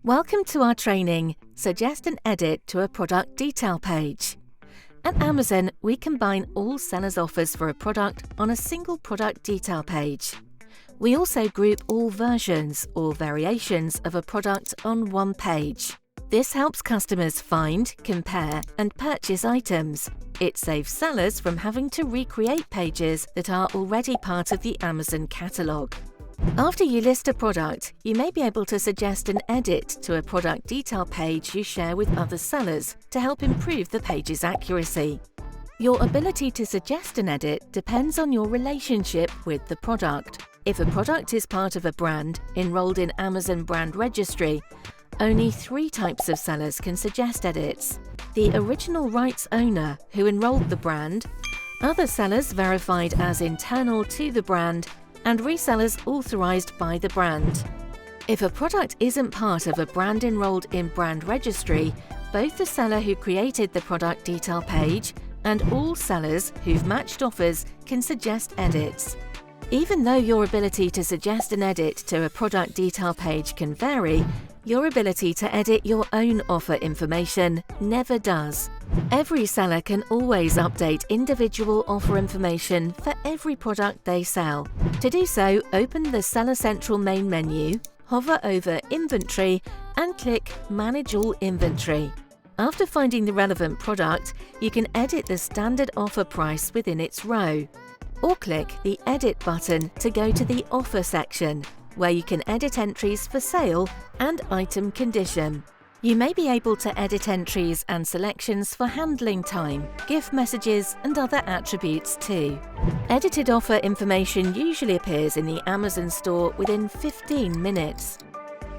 Welcome to our training, Suggest and Edit to a Product Detail page. At Amazon, we combine all sellers' offers for a product on a single product detail page. We also group all versions or variations of a product on one page. This helps customers find, compare, and purchase items. It saves sellers from having to recreate pages that are already part of the Amazon catalog. After you list a product, you may be able to suggest an edit to a product detail page you share with other sellers to help improve the page's accuracy. Your ability to suggest an edit depends on your relationship with the product. If a product is part of a brand enrolled in Amazon Brand Registry, only 3 types of sellers can suggest edits: the original rights owner who enrolled the brand, other sellers verified as internal to the brand, and resellers authorized by the brand. If a product isn't part of a brand enrolled in Brand Registry, both the seller who created the product detail page and all sellers who've matched offers can suggest edits. Even though your ability to suggest an edit to a product detail page can vary, your ability to edit your own offer information never does. Every seller can always update individual offer information for every product they sell. To do so, open the Seller Central main menu, hover over Inventory, and click Manage All Inventory. After finding the relevant product, you can edit the standard offer price within its row, or click the Edit button to go to the Offer section, where you can edit entries for sale and item condition. You may be able to edit entries and selections for handling time, gift messages, and other attributes too. Edited offer information usually appears in the Amazon store within 15 minutes.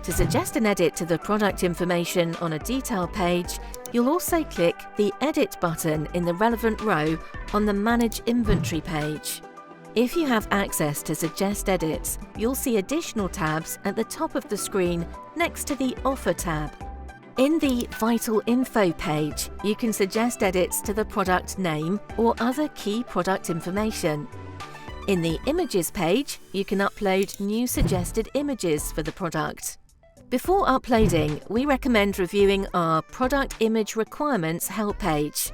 To suggest an edit to the product information on a detail page, you'll also click the Edit button in the relevant row on the Manage Inventory page. If you have access to suggest edits, you'll see additional tabs at the top of the screen next to the Offer tab. In the Vital Info page, you can suggest edits to the product name or other key product information. In the Images page, you can upload new suggested images for the product. Before uploading, we recommend reviewing our Product Image Requirements help page.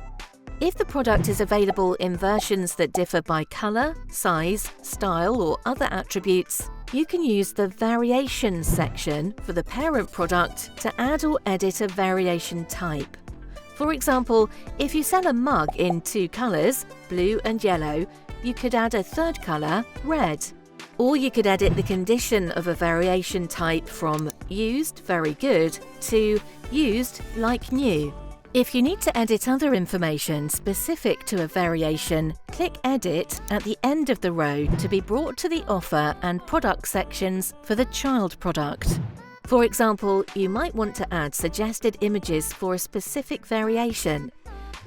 If the product is available in versions that differ by color, size, style, or other attributes, you can use the Variations section for the parent product to add or edit a variation type. For example, if you sell a mug in 2 colors, blue and yellow, you could add a third color, red. Or you could edit the condition of a variation type from Used Very Good to Used Like New. If you need to edit other information specific to a variation, click Edit at the end of the row to be brought to the Offer and Product sections for the child product. For example, you might want to add suggested images for a specific variation.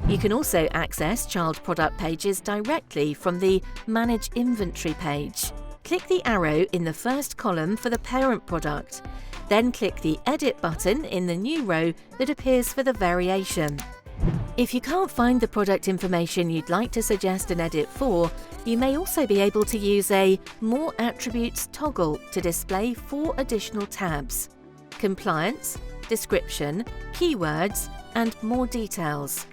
You can also access child product pages directly from the Manage Inventory page. Click the arrow in the first column for the parent product. Then click the Edit button in the new row that appears for the variation. If you can't find the product information you'd like to suggest an edit for, you may also be able to use a More Attributes toggle to display 4 additional tabs: Compliance, Description, Keywords, and More Details.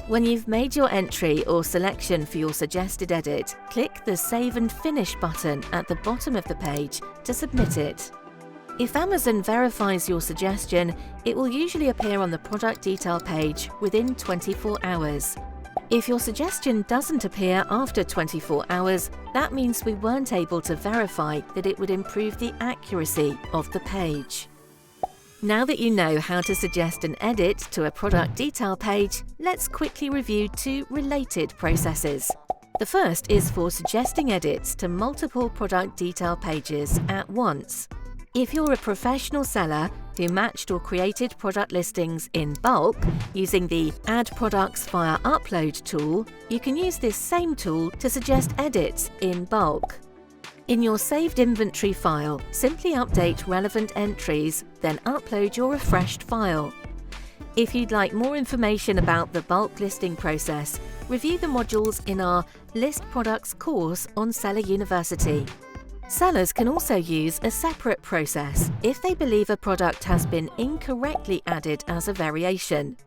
When you've made your entry or selection for your suggested edit, click the Save and Finish button at the bottom of the page to submit it. If Amazon verifies your suggestion, it will usually appear on the product detail page within 24 hours. If your suggestion doesn't appear after 24 hours, that means we weren't able to verify that it would improve the accuracy of the page. Now that you know how to suggest an edit to a product detail page, let's quickly review 2 related processes. The first is for suggesting edits to multiple product detail pages at once. If you're a professional seller who matched or created product listings in bulk using the Add Products via Upload tool, you can use this same tool to suggest edits in bulk. In your saved inventory file, simply update relevant entries, then upload your refreshed file. If you'd like more information about the bulk listing process, review the modules in our List Products course on Seller University. Sellers can also use a separate process if they believe a product has been incorrectly added as a variation.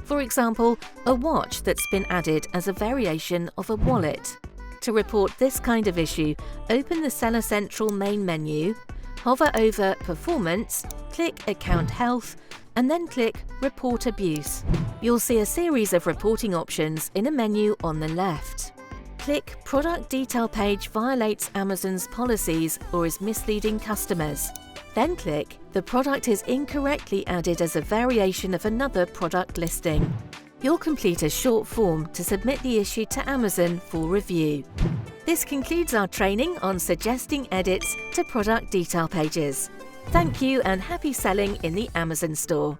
For example, a watch that's been added as a variation of a wallet. To report this kind of issue, open the Seller Central main menu, hover over Performance, click Account Health, and then click Report Abuse. You'll see a series of reporting options in a menu on the left. Click Product Detail Page violates Amazon's policies or is misleading customers. Then click The product is incorrectly added as a variation of another product listing. You'll complete a short form to submit the issue to Amazon for review. This concludes our training on suggesting edits to product detail pages. Thank you and happy selling in the Amazon store.